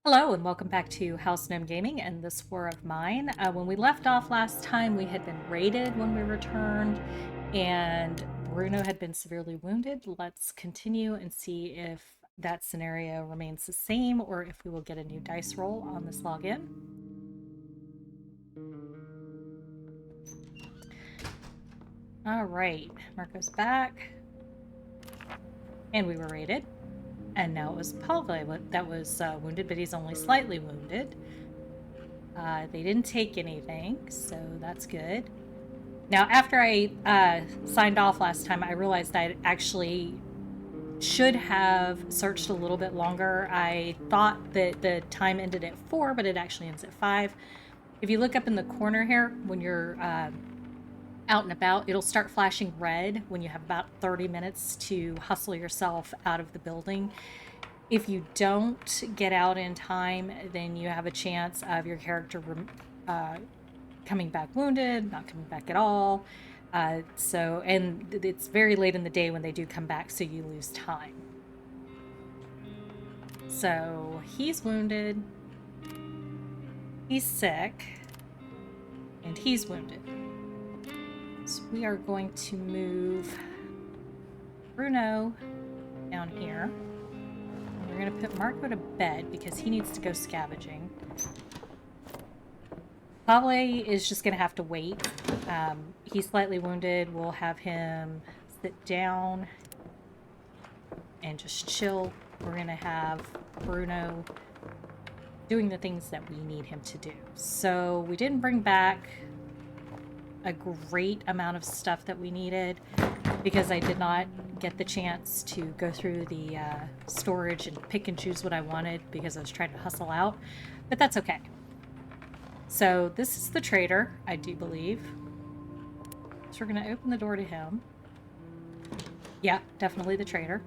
Hello and welcome back to House Gnome Gaming and This War of Mine. When we left off last time, we had been raided when we returned, and Bruno had been severely wounded. Let's continue and see if that scenario remains the same or if we will get a new dice roll on this login. All right, Marko's back, and we were raided. And now it was Pavle that was wounded, but he's only slightly wounded. They didn't take anything, so that's good. Now, after I signed off last time, I realized I actually should have searched a little bit longer. I thought that the time ended at 4, but it actually ends at 5. If you look up in the corner here, when you're out and about, it'll start flashing red when you have about 30 minutes to hustle yourself out of the building. If you don't get out in time, then you have a chance of your character coming back wounded, not coming back at all. And it's very late in the day when they do come back, so you lose time. So he's wounded, he's sick, and he's wounded. So we are going to move Bruno down here. And we're going to put Marko to bed because he needs to go scavenging. Pavle is just going to have to wait. He's slightly wounded. We'll have him sit down and just chill. We're going to have Bruno doing the things that we need him to do. So we didn't bring back a great amount of stuff that we needed because I did not get the chance to go through the storage and pick and choose what I wanted because I was trying to hustle out, but that's okay. So this is the trader, I do believe. So we're going to open the door to him. Yeah, definitely the trader.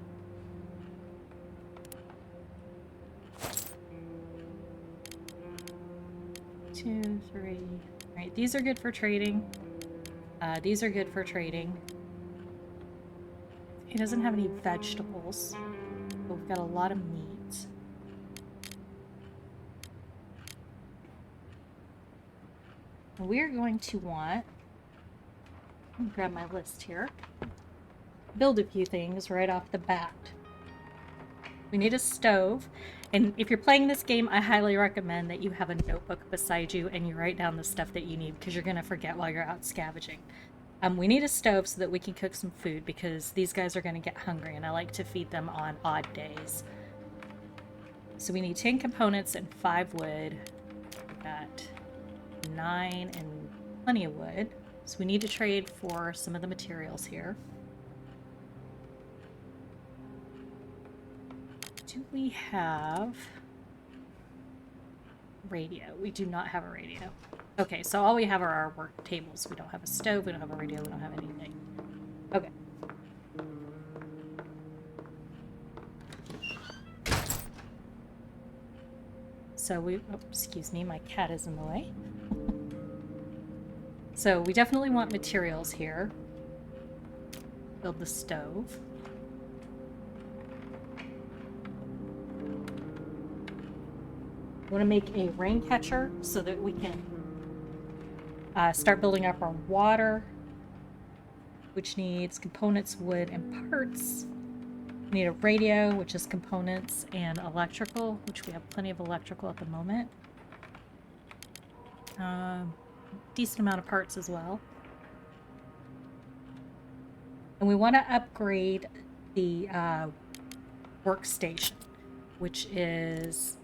Two, three. All right, these are good for trading. These are good for trading. He doesn't have any vegetables, but we've got a lot of meat. We're going to want, let me grab my list here, build a few things right off the bat. We need a stove, and if you're playing this game, I highly recommend that you have a notebook beside you and you write down the stuff that you need because you're going to forget while you're out scavenging. We need a stove so that we can cook some food because these guys are going to get hungry and I like to feed them on odd days. So we need 10 components and 5 wood. We've got 9 and plenty of wood. So we need to trade for some of the materials here. Do we have radio? We do not have a radio. Okay, so all we have are our work tables. We don't have a stove, we don't have a radio, we don't have anything. Okay. So excuse me, my cat is in the way. So we definitely want materials here. Build the stove. We want to make a rain catcher so that we can start building up our water, which needs components, wood, and parts. We need a radio, which is components, and electrical, which we have plenty of electrical at the moment. Decent amount of parts as well. And we want to upgrade the workstation, which is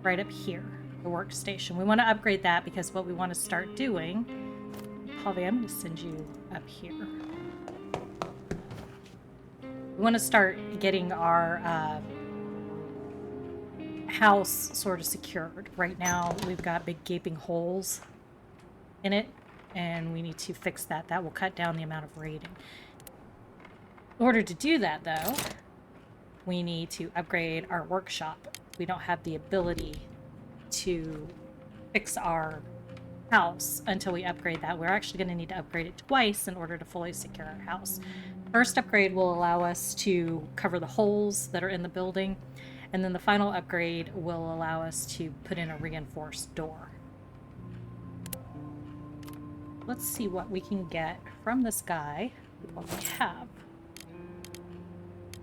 right up here, the workstation. We want to upgrade that because what we want to start doing, Pavle, I'm going to send you up here. We want to start getting our house sort of secured. Right now, we've got big gaping holes in it, and we need to fix that. That will cut down the amount of raiding. In order to do that, though, we need to upgrade our workshop. We don't have the ability to fix our house until we upgrade that. We're actually going to need to upgrade it twice in order to fully secure our house. First upgrade will allow us to cover the holes that are in the building, and then the final upgrade will allow us to put in a reinforced door. Let's see what we can get from this guy with what we have.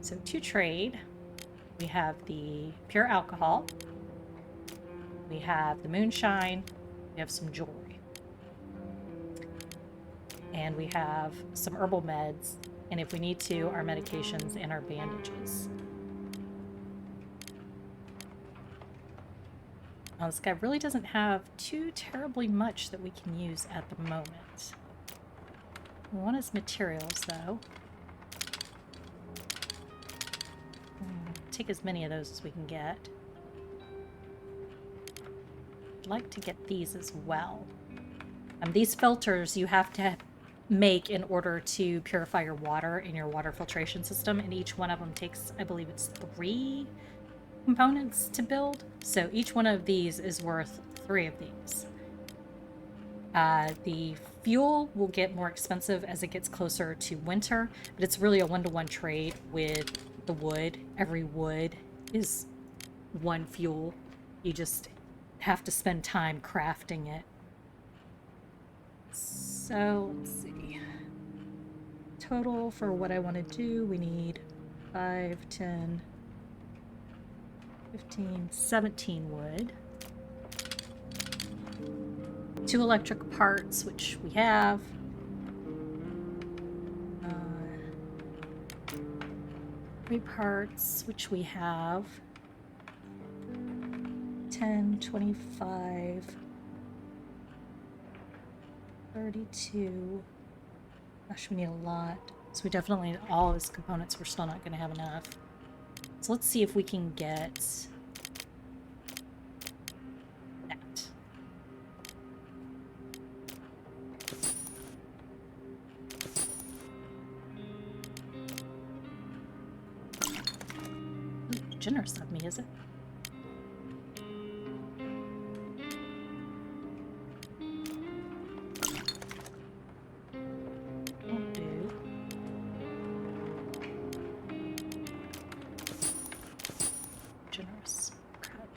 So to trade, we have the pure alcohol, we have the moonshine, we have some jewelry, and we have some herbal meds, and if we need to, our medications and our bandages. Now, this guy really doesn't have too terribly much that we can use at the moment. We want his materials, though. Take as many of those as we can get. I'd like to get these as well. These filters you have to make in order to purify your water in your water filtration system, and each one of them takes, I believe it's 3 components to build. So each one of these is worth 3 of these. The fuel will get more expensive as it gets closer to winter, but it's really a 1-to-1 trade with the wood. Every wood is 1 fuel. You just have to spend time crafting it. So let's see. Total for what I want to do, we need 5, 10, 15, 17 wood. 2 electric parts, which we have. 3 parts, which we have. 10, 25, 32. Gosh, we need a lot. So we definitely need all of his components. We're still not going to have enough. So let's see if we can get that. Ooh, generous of me, is it? Won't do. Generous. Crap.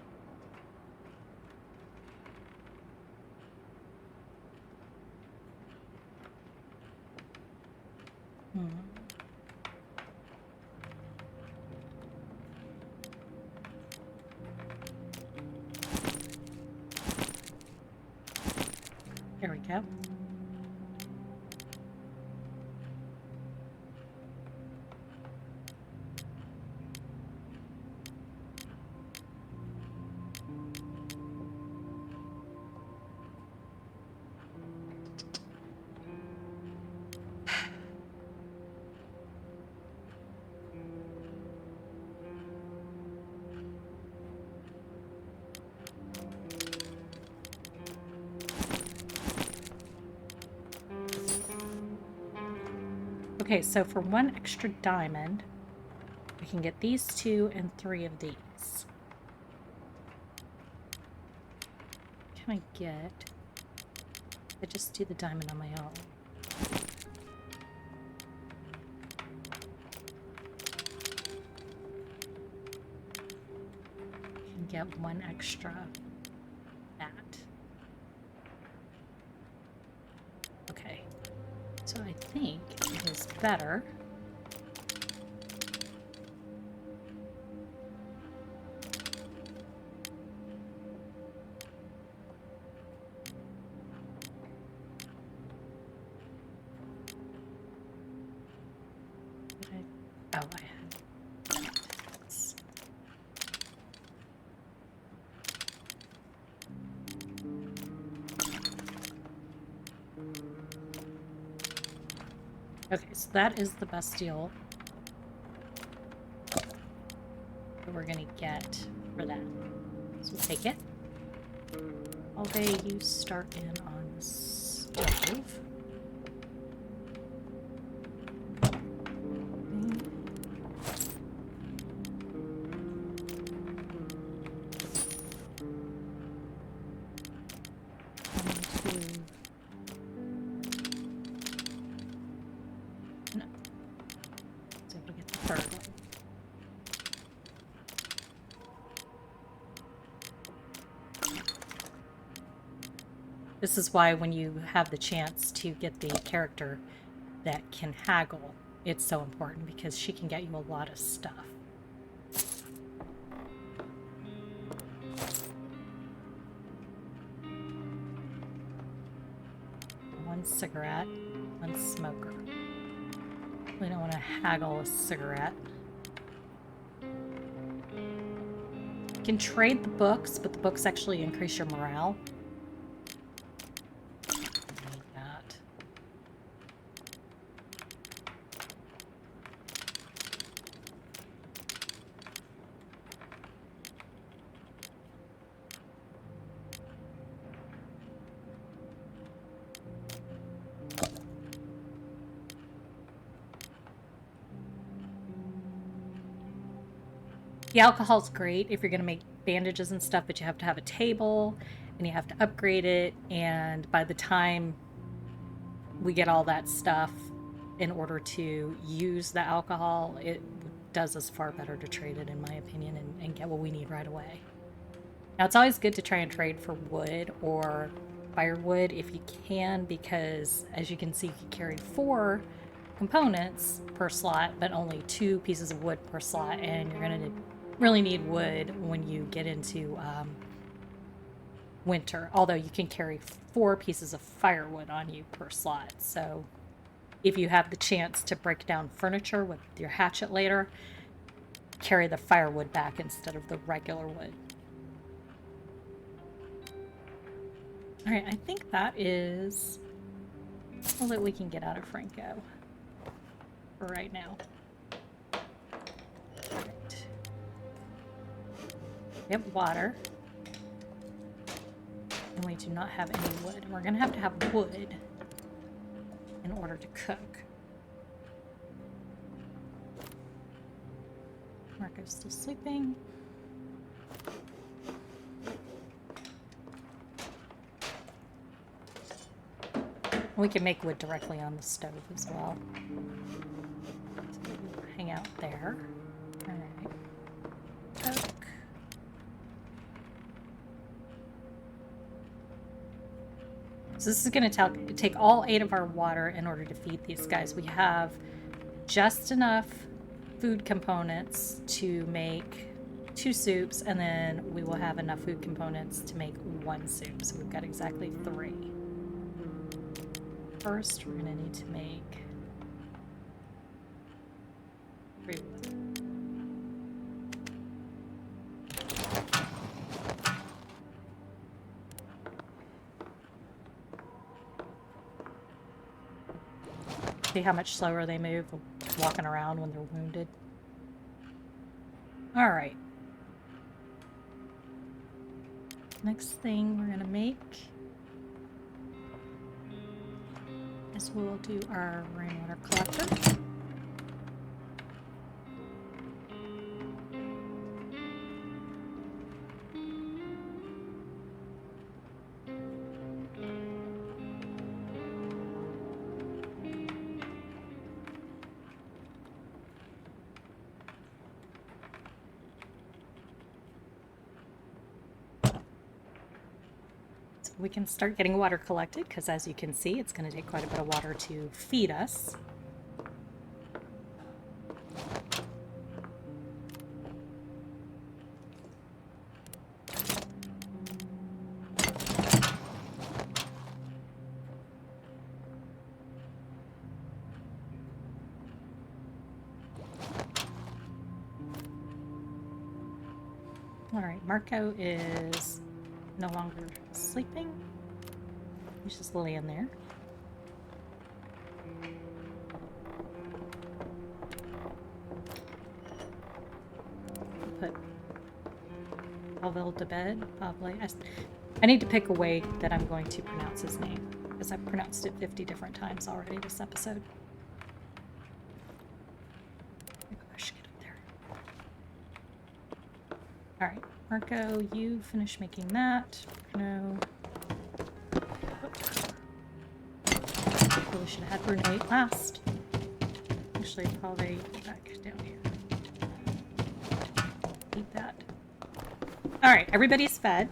There we go. Okay, so for 1 extra diamond, we can get these 2 and 3 of these. Can I get... I just do the diamond on my own. Can get 1 extra that. Okay. So I think it is better. Oh, I had. Okay, so that is the best deal that we're gonna get for that. So we'll take it. All day you start in on the stove. third one. This is why when you have the chance to get the character that can haggle, it's so important because she can get you a lot of stuff. One cigarette, one smoker. We don't want to haggle a cigarette. You can trade the books, but the books actually increase your morale. The alcohol's great if you're going to make bandages and stuff, but you have to have a table and you have to upgrade it. And by the time we get all that stuff in order to use the alcohol, it does us far better to trade it, in my opinion, and get what we need right away. Now, it's always good to try and trade for wood or firewood if you can, because as you can see, you can carry 4 components per slot, but only 2 pieces of wood per slot, and you're going to really need wood when you get into winter, although you can carry 4 pieces of firewood on you per slot. So if you have the chance to break down furniture with your hatchet later, carry the firewood back instead of the regular wood. All right, I think that is all that we can get out of Franco for right now. All right. We have water. And we do not have any wood. We're going to have wood in order to cook. Marco's still sleeping. We can make wood directly on the stove as well. So we'll hang out there. All right. Cook. So this is going to take all 8 of our water in order to feed these guys. We have just enough food components to make 2 soups, and then we will have enough food components to make 1 soup. So we've got exactly 3. First, we're going to need to make 3 wood. See how much slower they move walking around when they're wounded. All right. Next thing we're going to make is we'll do our rainwater collector. We can start getting water collected, because as you can see, it's going to take quite a bit of water to feed us. All right, Marko is no longer sleeping. He's just laying there. Put Pavle to bed. Pavle. I need to pick a way that I'm going to pronounce his name, because I've pronounced it 50 different times already this episode. Maybe I should get up there. Alright, Marko, you finish making that. No. Probably should have had Bruno eat last. Actually, probably back down here. eat that. Alright, everybody's fed.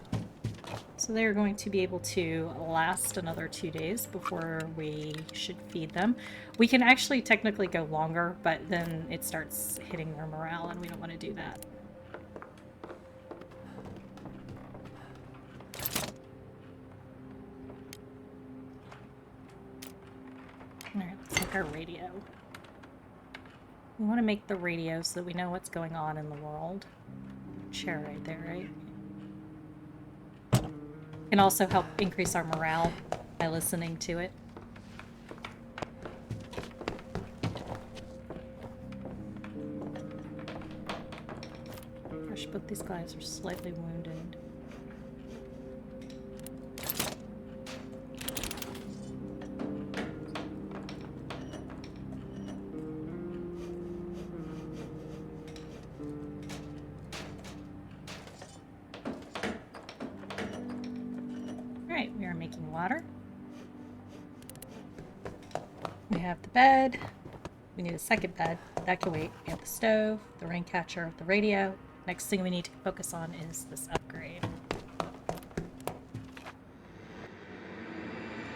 So they're going to be able to last another 2 days before we should feed them. We can actually technically go longer, but then it starts hitting their morale, and we don't want to do that. Alright, let's make our radio. We want to make the radio so that we know what's going on in the world. Chair right there, right? Can also help increase our morale by listening to it. Gosh, both these guys are slightly wounded. Alright, we are making water. We have the bed. We need a second bed. That can wait. We have the stove, the rain catcher, the radio. Next thing we need to focus on is this upgrade.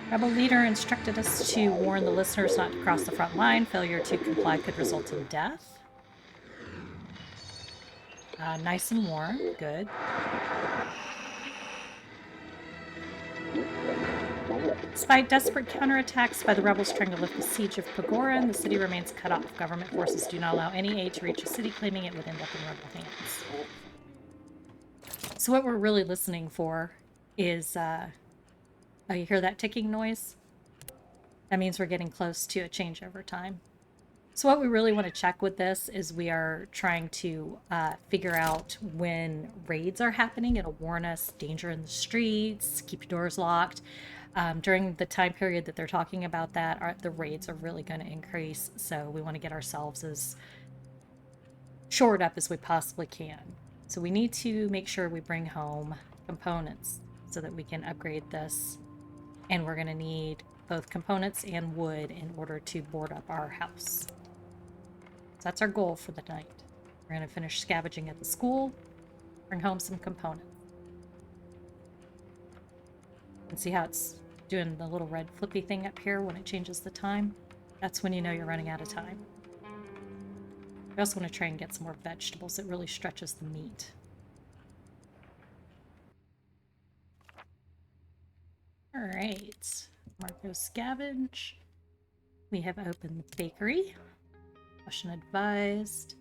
Rebel leader instructed us to warn the listeners not to cross the front line. Failure to comply could result in death. Nice and warm. Good. Despite desperate counterattacks by the rebels trying to lift the siege of Pagoran, the city remains cut off. Government forces do not allow any aid to reach the city, claiming it would end up in rebel hands. So what we're really listening for is, oh, you hear that ticking noise? That means we're getting close to a changeover time. So what we really want to check with this is we are trying to figure out when raids are happening. It'll warn us danger in the streets, keep your doors locked. During the time period that they're talking about that, the raids are really going to increase. So we want to get ourselves as shored up as we possibly can. So we need to make sure we bring home components so that we can upgrade this. And we're going to need both components and wood in order to board up our house. So that's our goal for the night. We're going to finish scavenging at the school, bring home some components. And see how it's doing the little red flippy thing up here when it changes the time? That's when you know you're running out of time. I also want to try and get some more vegetables. It really stretches the meat. Alright. Marko scavenge. We have opened the bakery. Caution advised.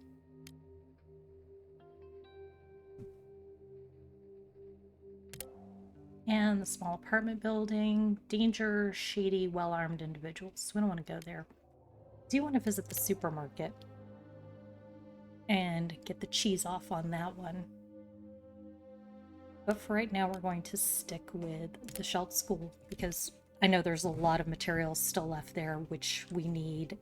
And the small apartment building. Danger, shady, well-armed individuals. We don't want to go there. Do you want to visit the supermarket? And get the cheese off on that one. But for right now, we're going to stick with the Shelled School because I know there's a lot of materials still left there, which we need.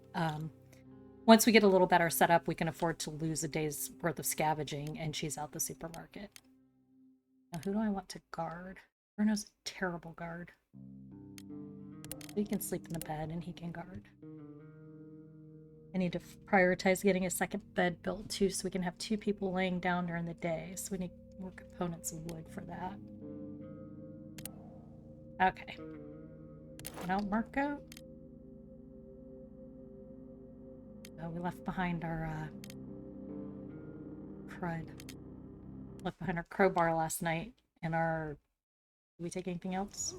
Once we get a little better set up, we can afford to lose a day's worth of scavenging and cheese out the supermarket. Now, who do I want to guard? Bruno's a terrible guard. He can sleep in the bed and he can guard. I need to prioritize getting a second bed built too so we can have 2 people laying down during the day. So we need more components of wood for that. Okay. Now, Marko. Oh, we left behind our crud. Left behind our crowbar last night and our... Did we take anything else?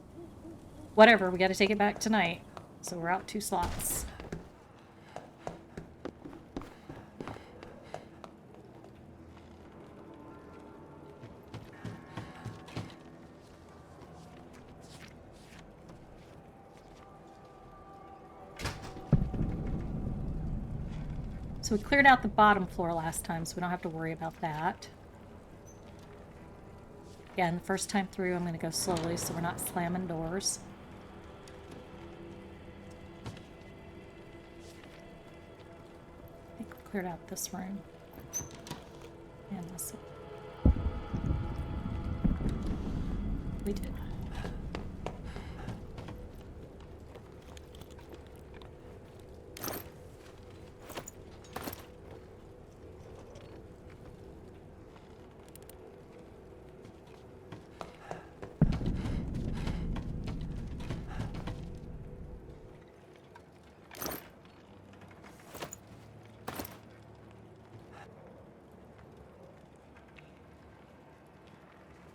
Whatever, we gotta take it back tonight. So we're out 2 slots. So we cleared out the bottom floor last time, so we don't have to worry about that. Again, the first time through, I'm going to go slowly so we're not slamming doors. I think we cleared out this room. And this one. We did.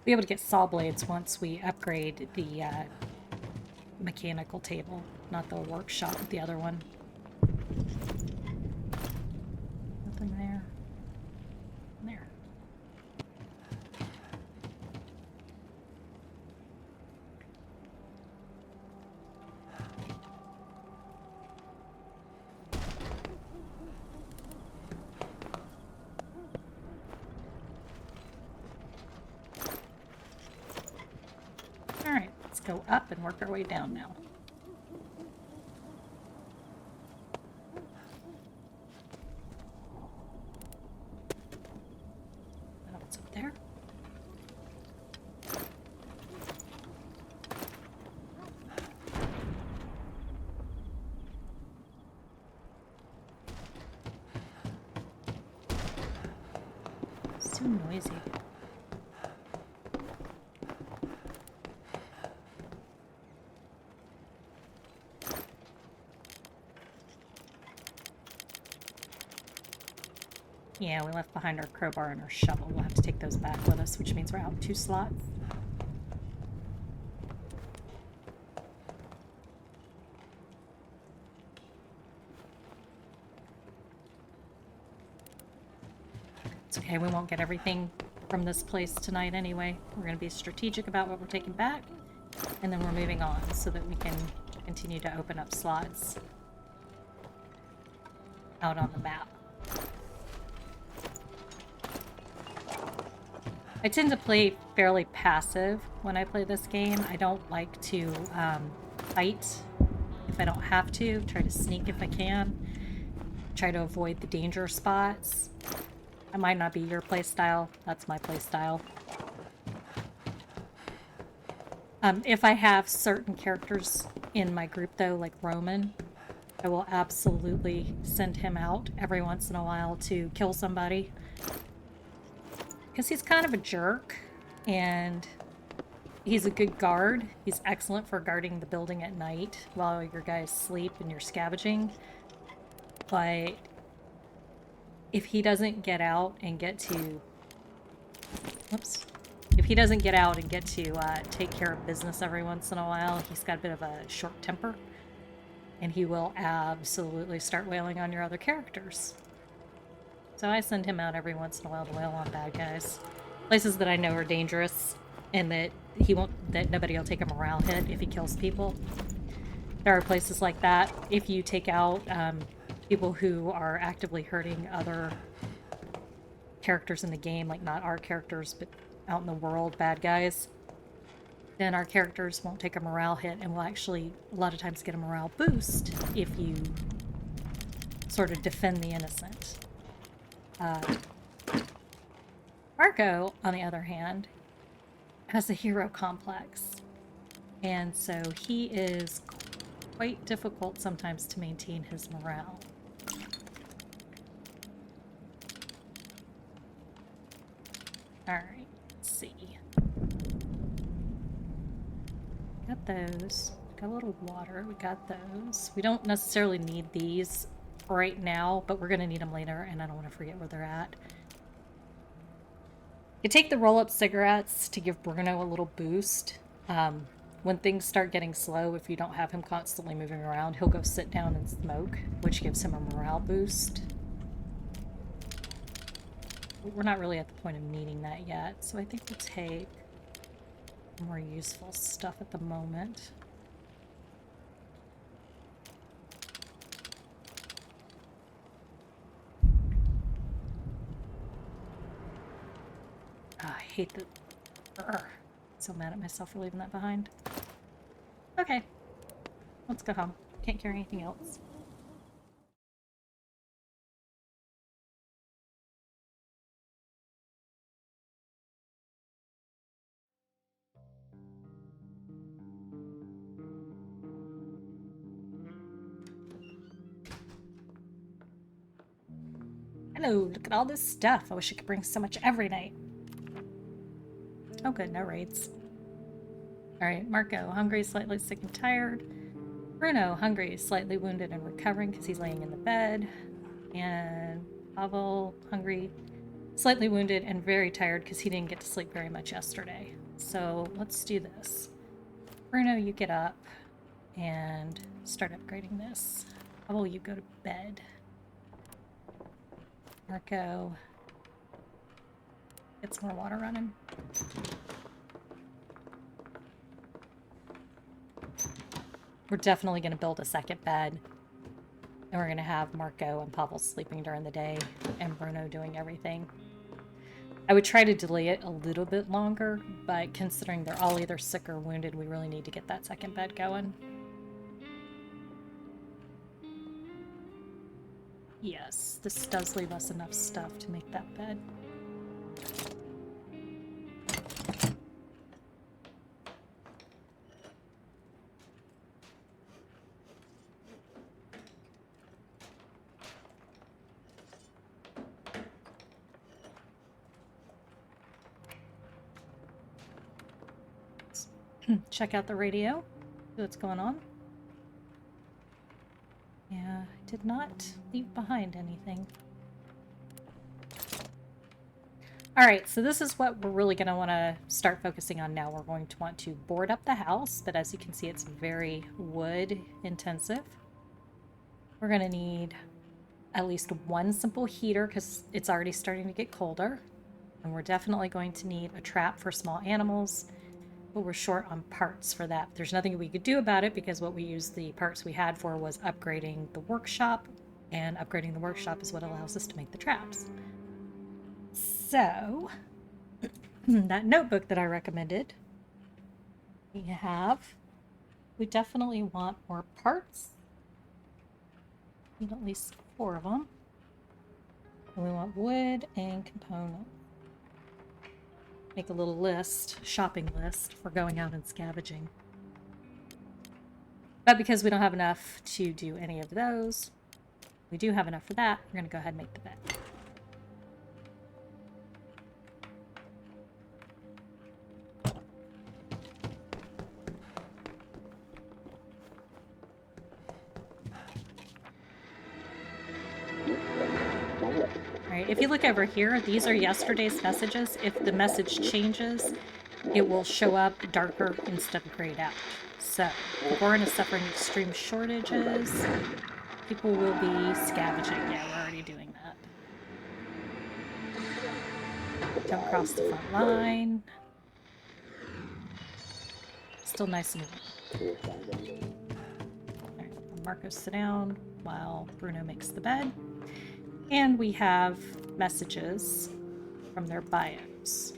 be able to get saw blades once we upgrade the mechanical table, not the workshop, but the other one. Nothing there. There. Alright, let's go up and work our way down now. What's up there? It's too noisy. Yeah, we left behind our crowbar and our shovel. We'll have to take those back with us, which means we're out 2 slots. It's okay, we won't get everything from this place tonight anyway. We're going to be strategic about what we're taking back, and then we're moving on so that we can continue to open up slots out on the map. I tend to play fairly passive when I play this game. I don't like to fight if I don't have to. Try to sneak if I can. Try to avoid the danger spots. That might not be your playstyle. That's my playstyle. If I have certain characters in my group, though, like Roman, I will absolutely send him out every once in a while to kill somebody. Because he's kind of a jerk, and he's a good guard. He's excellent for guarding the building at night while your guys sleep and you're scavenging. But if he doesn't get out and get to... Whoops. If he doesn't get out and get to take care of business every once in a while, he's got a bit of a short temper. And he will absolutely start wailing on your other characters. So I send him out every once in a while to wail on bad guys. Places that I know are dangerous and that that nobody will take a morale hit if he kills people. There are places like that. If you take out people who are actively hurting other characters in the game, like not our characters, but out in the world, bad guys, then our characters won't take a morale hit and will actually a lot of times get a morale boost if you sort of defend the innocent. Marko, on the other hand, has a hero complex, and so he is quite difficult sometimes to maintain his morale. Alright, let's see. Got those. Got a little water. We got those. We don't necessarily need these right now, but we're going to need them later, and I don't want to forget where they're at. You take the roll-up cigarettes to give Bruno a little boost. When things start getting slow, if you don't have him constantly moving around, he'll go sit down and smoke, which gives him a morale boost. But we're not really at the point of needing that yet, so I think we'll take more useful stuff at the moment. I hate the... So mad at myself for leaving that behind. Okay. Let's go home. Can't carry anything else. Hello, look at all this stuff. I wish I could bring so much every night. Oh good, no raids. Alright, Marko, hungry, slightly sick and tired. Bruno, hungry, slightly wounded and recovering because he's laying in the bed. And Pavle, hungry, slightly wounded and very tired because he didn't get to sleep very much yesterday. So let's do this. Bruno, you get up and start upgrading this. Pavle, you go to bed. Marko, get some more water running. We're definitely going to build a second bed. And we're going to have Marko and Pavle sleeping during the day and Bruno doing everything. I would try to delay it a little bit longer, but considering they're all either sick or wounded, we really need to get that second bed going. Yes, this does leave us enough stuff to make that bed. Check out the radio, see what's going on. Yeah, I did not leave behind anything. Alright, so this is what we're really going to want to start focusing on now. We're going to want to board up the house, but as you can see, it's very wood intensive. We're going to need at least one simple heater because it's already starting to get colder. And we're definitely going to need a trap for small animals. But we're short on parts for that. There's nothing we could do about it because what we used the parts we had for was upgrading the workshop, and upgrading the workshop is what allows us to make the traps. So, that notebook that I recommended, we definitely want more parts. We need at least 4 of them. And we want wood and components. Make a little list, shopping list, for going out and scavenging. But because we don't have enough to do any of those, we do have enough for that. We're going to go ahead and make the bed. Alright, if you look over here, these are yesterday's messages. If the message changes, it will show up darker instead of grayed out. So, Gorin is suffering extreme shortages. People will be scavenging. Yeah, we're already doing that. Don't cross the front line. Still nice and warm. Alright, Marko, sit down while Bruno makes the bed. And we have messages from their bios.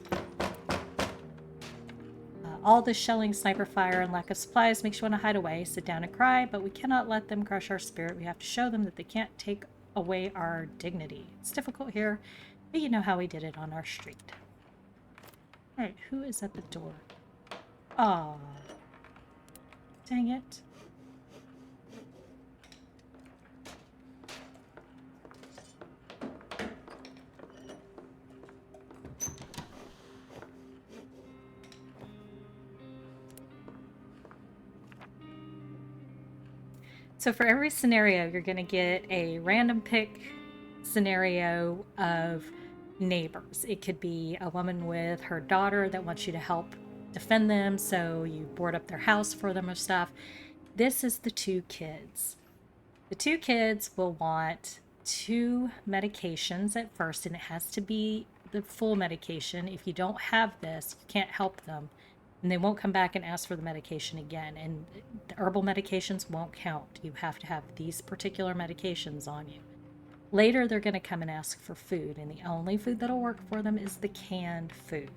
All the shelling, sniper fire, and lack of supplies makes you want to hide away, sit down and cry, but we cannot let them crush our spirit. We have to show them that they can't take away our dignity. It's difficult here, but you know how we did it on our street. Alright, who is at the door? Aw. Dang it. So for every scenario, you're going to get a random pick scenario of neighbors. It could be a woman with her daughter that wants you to help defend them, so you board up their house for them or stuff. This is the 2 kids. The 2 kids will want 2 medications at first, and it has to be the full medication. If you don't have this, you can't help them. And they won't come back and ask for the medication again. And the herbal medications won't count. You have to have these particular medications on you. Later, they're going to come and ask for food. And the only food that'll work for them is the canned food.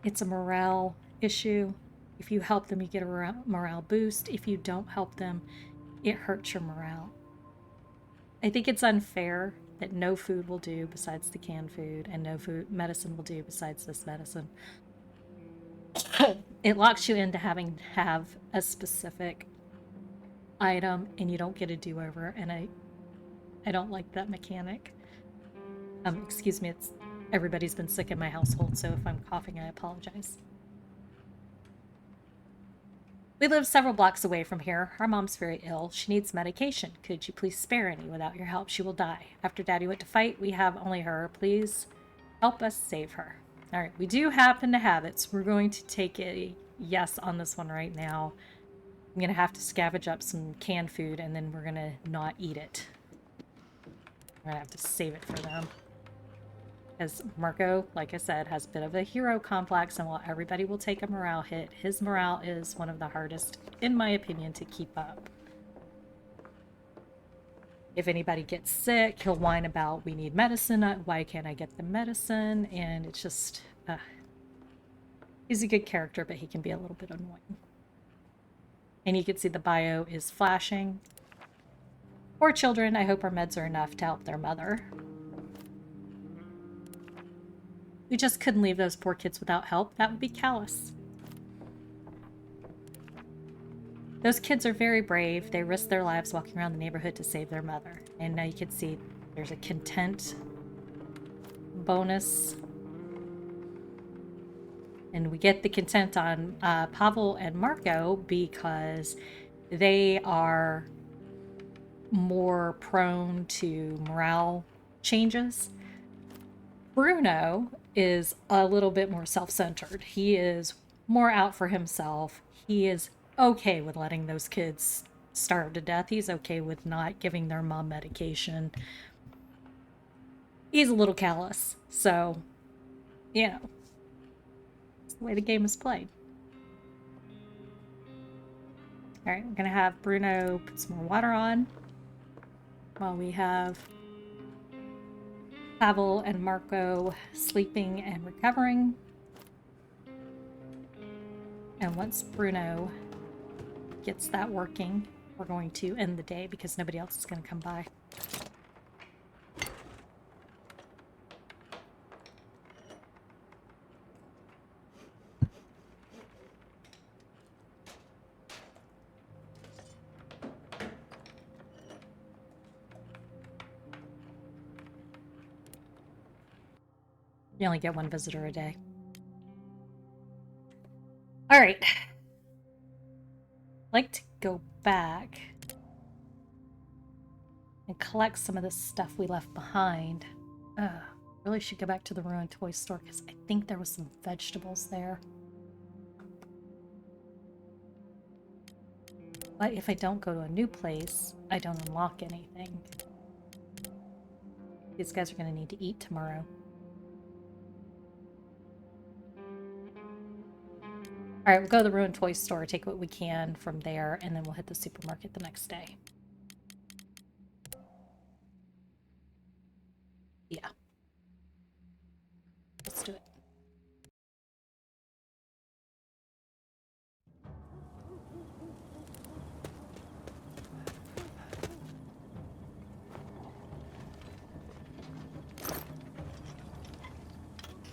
It's a morale issue. If you help them, you get a morale boost. If you don't help them, it hurts your morale. I think it's unfair that no food will do besides the canned food, and no medicine will do besides this medicine. It locks you into having to have a specific item, and you don't get a do-over, and I don't like that mechanic. Excuse me, everybody's been sick in my household, so if I'm coughing, I apologize. We live several blocks away from here. Our mom's very ill. She needs medication. Could you please spare any? Without your help, she will die. After Daddy went to fight, we have only her. Please Help us save her. All right, we do happen to have it, so we're going to take a yes on this one right now. I'm going to have to scavenge up some canned food, and then we're going to not eat it. I'm going to have to save it for them. Because Marko, like I said, has a bit of a hero complex, and while everybody will take a morale hit, his morale is one of the hardest, in my opinion, to keep up. If anybody gets sick, he'll whine about, we need medicine, why can't I get the medicine? And it's just, he's a good character, but he can be a little bit annoying. And you can see the bio is flashing. Poor children, I hope our meds are enough to help their mother. We just couldn't leave those poor kids without help. That would be callous. Those kids are very brave. They risk their lives walking around the neighborhood to save their mother. And now you can see there's a content bonus. And we get the content on Pavle and Marko because they are more prone to morale changes. Bruno is a little bit more self-centered. He is more out for himself. He is okay with letting those kids starve to death. He's okay with not giving their mom medication. He's a little callous. So, you know, it's the way the game is played. All right, we're going to have Bruno put some more water on while we have Pavle and Marko sleeping and recovering. And once Bruno gets that working, we're going to end the day because nobody else is going to come by. You only get one visitor a day. All right. I'd like to go back and collect some of the stuff we left behind. Really should go back to the ruined toy store because I think there was some vegetables there. But if I don't go to a new place, I don't unlock anything. These guys are going to need to eat tomorrow. All right, we'll go to the ruined toy store, take what we can from there, and then we'll hit the supermarket the next day. Yeah. Let's do it.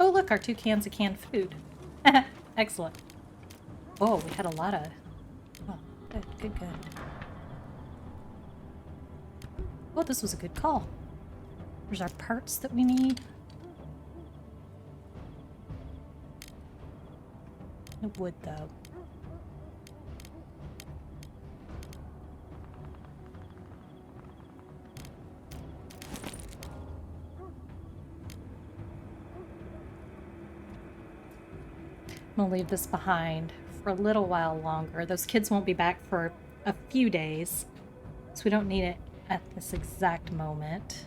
Oh, look, our 2 cans of canned food. Excellent. Oh, we had a lot of... Oh, good. Oh, this was a good call. There's our parts that we need. No wood, though. I'm gonna leave this behind for a little while longer. Those kids won't be back for a few days, so we don't need it at this exact moment.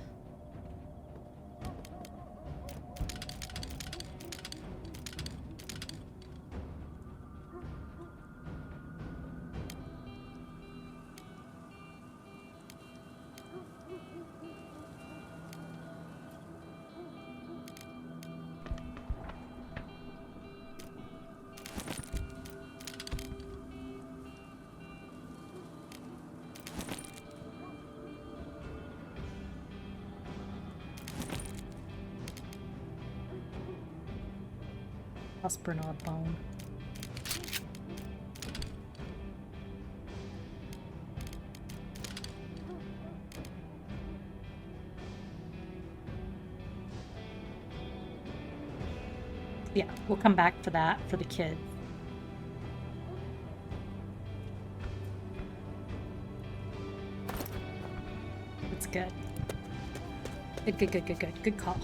Toss Bruno a bone. Yeah, we'll come back for that for the kids. It's good. Good call.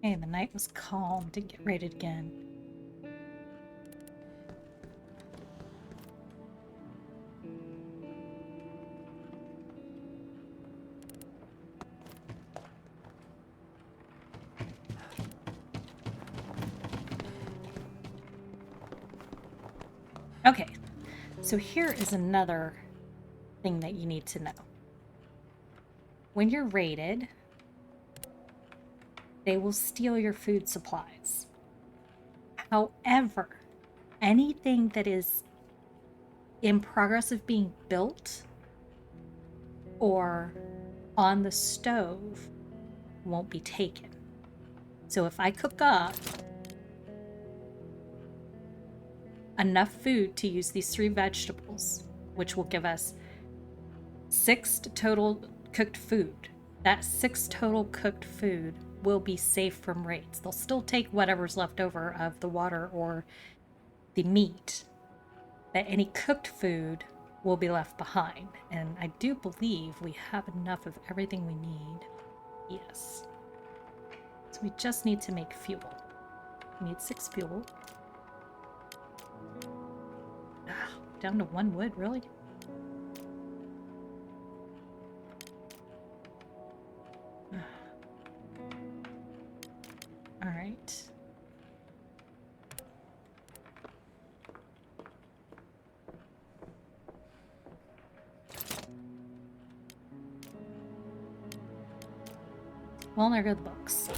Okay, the night was calm. Didn't get raided again. Okay, so here is another thing that you need to know. When you're raided, they will steal your food supplies. However, anything that is in progress of being built or on the stove won't be taken. So if I cook up enough food to use these 3 vegetables, which will give us 6 total cooked food, that 6 total cooked food will be safe from raids. They'll still take whatever's left over of the water or the meat, but any cooked food will be left behind. And I do believe we have enough of everything we need. Yes. So we just need to make fuel. We need 6 fuel. Down to 1 wood, really? All right. Well, there go the books.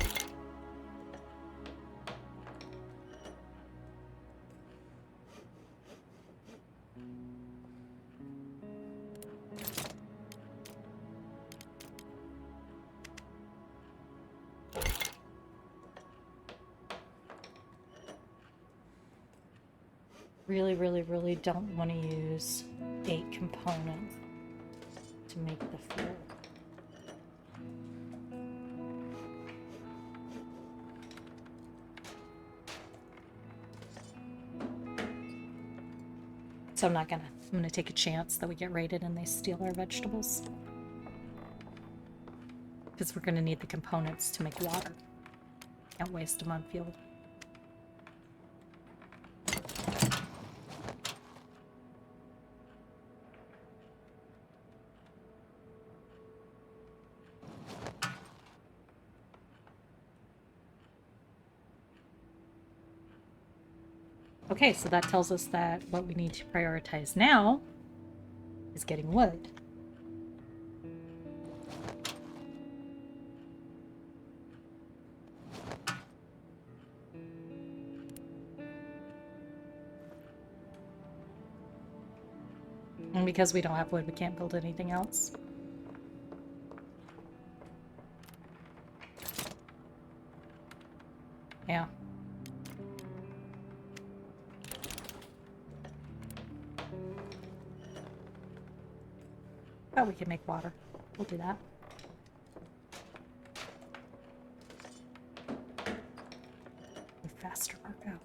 Really don't want to use 8 components to make the fuel. So I'm gonna take a chance that we get raided and they steal our vegetables. Because we're gonna need the components to make water. Can't waste them on fuel. Okay, so that tells us that what we need to prioritize now is getting wood. And because we don't have wood, we can't build anything else. Yeah. Oh, we can make water. We'll do that. Move faster, Marko.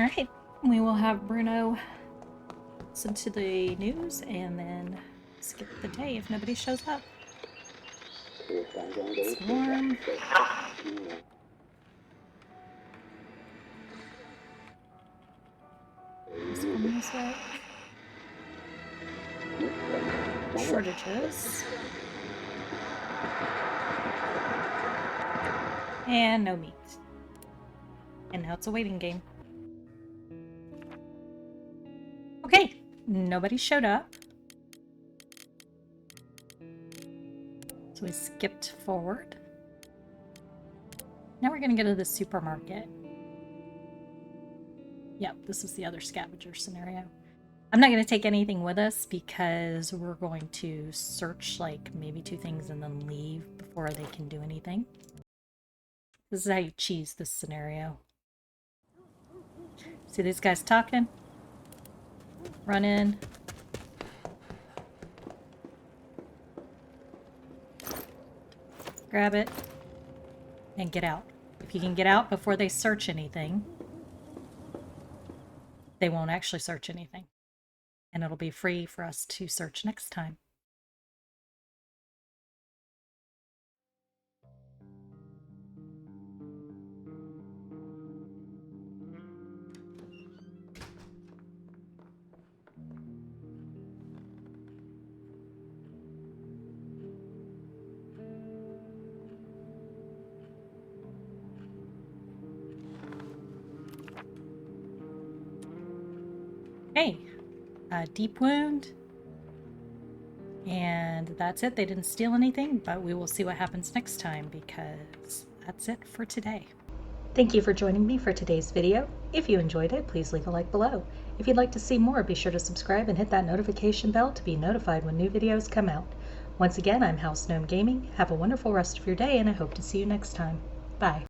All right, we will have Bruno listen to the news and then skip the day if nobody shows up. It's warm. Just coming this way. Shortages. And no meat. And now it's a waiting game. Okay, nobody showed up. So we skipped forward. Now we're going to go to the supermarket. Yep, this is the other scavenger scenario. I'm not going to take anything with us because we're going to search like maybe 2 things and then leave before they can do anything. This is how you cheese this scenario. See these guys talking? Run in. Grab it. And get out. If you can get out before they search anything, they won't actually search anything. And it'll be free for us to search next time. Hey, a deep wound. And that's it. They didn't steal anything, but we will see what happens next time because that's it for today. Thank you for joining me for today's video. If you enjoyed it, please leave a like below. If you'd like to see more, be sure to subscribe and hit that notification bell to be notified when new videos come out. Once again, I'm House Gnome Gaming. Have a wonderful rest of your day, and I hope to see you next time. Bye.